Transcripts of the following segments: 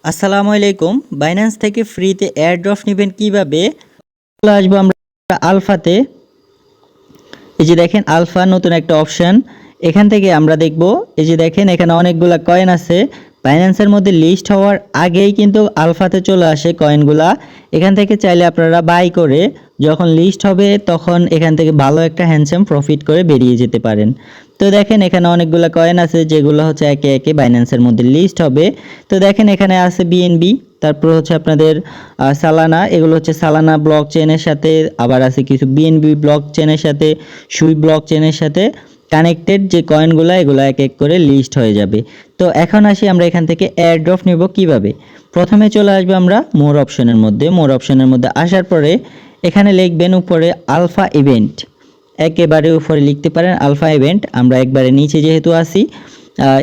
আসসালামু আলাইকুম। বাইন্যান্স থেকে ফ্রিতে এয়ারড্রপ নেবেন কিভাবে? চলে আসবো আমরা আলফাতে। এই যে দেখেন আলফা নতুন একটা অপশন। এখান থেকে আমরা দেখব, এই যে দেখেন এখানে অনেকগুলা কয়েন আছে। বাইন্যান্সের মধ্যে লিস্ট হওয়ার আগেই কিন্তু আলফাতে চলে আসে কয়েনগুলা। এখান থেকে চাইলে আপনারা বাই করে যখন লিস্ট হবে তখন এখান থেকে ভালো একটা হ্যান্ডসাম প্রফিট করে বেরিয়ে যেতে পারেন। তো দেখেন এখানে অনেকগুলো কয়েন আছে যেগুলো হচ্ছে একে একে বাইন্যান্সের মধ্যে লিস্ট হবে। তো দেখেন এখানে আছে বিএনবি, তারপর হচ্ছে আপনাদের সালানা, এগুলো হচ্ছে সালানা ব্লক চেনের সাথে, আবার আছে কিছু বিএনবি ব্লক চেনের সাথে, সুই ব্লক চেনের সাথে কানেক্টেড যে কয়েনগুলো, এগুলো এক এক করে লিস্ট হয়ে যাবে। তো এখন আসি আমরা এখান থেকে এয়ারড্রপ নেব কিভাবে। প্রথমে চলে আসবো আমরা মোর অপশনের মধ্যে। মোর অপশনের মধ্যে আসার পরে এখানে লিখবেন উপরে আলফা ইভেন্ট, একেবারে উপরে লিখতে পারেন আলফা ইভেন্ট। আমরা একবারে নিচে যেহেতু আসি,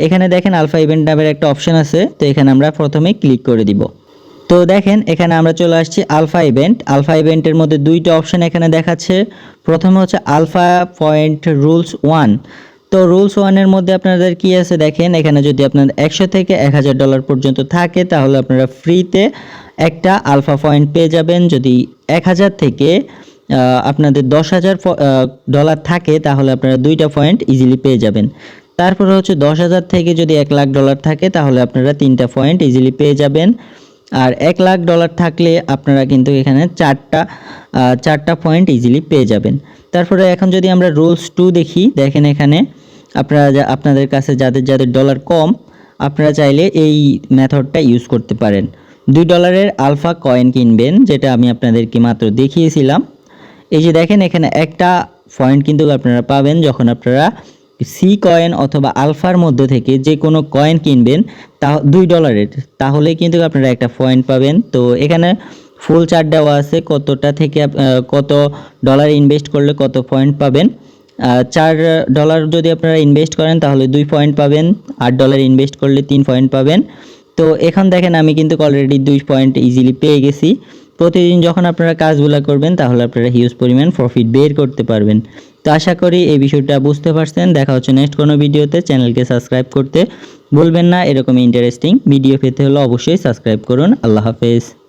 এখানে দেখেন আলফা ইভেন্ট নামের একটা অপশন আছে, তো এখানে আমরা প্রথমে ক্লিক করে দিব। তো দেখেন এখানে আমরা চলে আসছি আলফা ইভেন্ট। আলফা ইভেন্টের মধ্যে দুইটা অপশন এখানে দেখাচ্ছে। প্রথমে হচ্ছে আলফা পয়েন্ট রুলস 1। তো রুলস 1-এর মধ্যে আপনাদের কি আছে দেখেন, এখানে যদি আপনার 100 থেকে $1000 পর্যন্ত থাকে তাহলে আপনারা ফ্রিতে একটা আলফা পয়েন্ট পেয়ে যাবেন। যদি 1000 থেকে আপনাদের $10,000 থাকে তাহলে আপনারা দুইটা পয়েন্ট ইজিলি পেয়ে যাবেন। তারপরে হচ্ছে 10,000 থেকে যদি $1,00,000 থাকে তাহলে আপনারা তিনটা পয়েন্ট ইজিলি পেয়ে যাবেন। আর $1,00,000 থাকলে আপনারা কিন্তু এখানে চারটা পয়েন্ট ইজিলি পেয়ে যাবেন। তারপরে এখন যদি আমরা রুলস 2 দেখি, দেখেন এখানে আপনাদের কাছে যাদের যাদের ডলার কম, আপনারা চাইলে এই মেথডটা ইউজ করতে পারেন। $2 আলফা কয়েন কিনবেন, যেটা আমি আপনাদেরকে মাত্র দেখিয়েছিলাম। এই যে দেখেন এখানে একটা পয়েন্ট কিন্তু আপনারা পাবেন যখন আপনারা সি কয়েন অথবা আলফার মধ্যে থেকে যে কোনো কয়েন কিনবেন, তা $2, তাহলে কিন্তু আপনারা একটা পয়েন্ট পাবেন। তো এখানে ফুল চার্ট দেওয়া আছে কতটা থেকে কত ডলার ইনভেস্ট করলে কত পয়েন্ট পাবেন। $4 যদি আপনারা ইনভেস্ট করেন তাহলে 2 পয়েন্ট পাবেন, $8 ইনভেস্ট করলে 3 পয়েন্ট পাবেন। তো এখন দেখেন আমি কিন্তু অলরেডি 2 পয়েন্ট ইজিলি পেয়ে গেছি। প্রতিদিন যখন আপনারা কাজগুলো করবেন তাহলে আপনারা হিউজ পরিমাণ প্রফিট বের করতে পারবেন। তো আশা করি এই বিষয়টা বুঝতে পারছেন। দেখা হচ্ছে নেক্সট কোনো ভিডিওতে। চ্যানেলকে সাবস্ক্রাইব করতে ভুলবেন না। এরকম ইন্টারেস্টিং ভিডিও পেতে হলে অবশ্যই সাবস্ক্রাইব করুন। আল্লাহ হাফেজ।